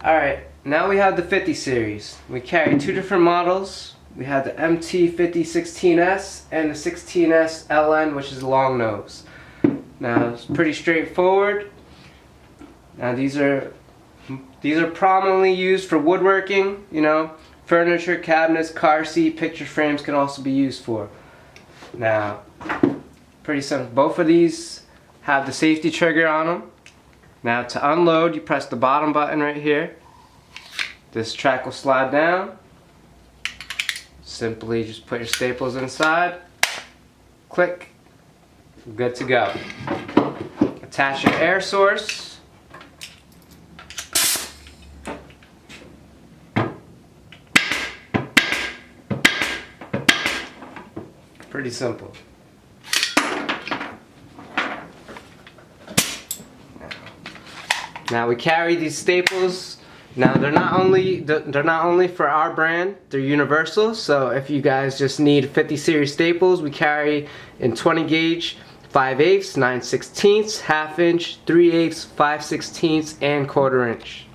Alright, now we have the 50 series. We carry two different models. We have the MT5016S and the 16S LN, which is long nose. Now it's pretty straightforward. Now these are prominently used for woodworking, you know, furniture, cabinets, car seat, picture frames can also be used for. Now, pretty simple. Both of these have the safety trigger on them. Now to unload, you press the bottom button right here. This track will slide down. Simply just put your staples inside. Click. Good to go. Attach your air source. Pretty simple. Now we carry these staples. Now they're not only for our brand, they're universal. So if you guys just need 50 series staples, we carry in 20 gauge, 5/8, 9/16, 1/2 inch, 3/8, 5/16, and 1/4 inch.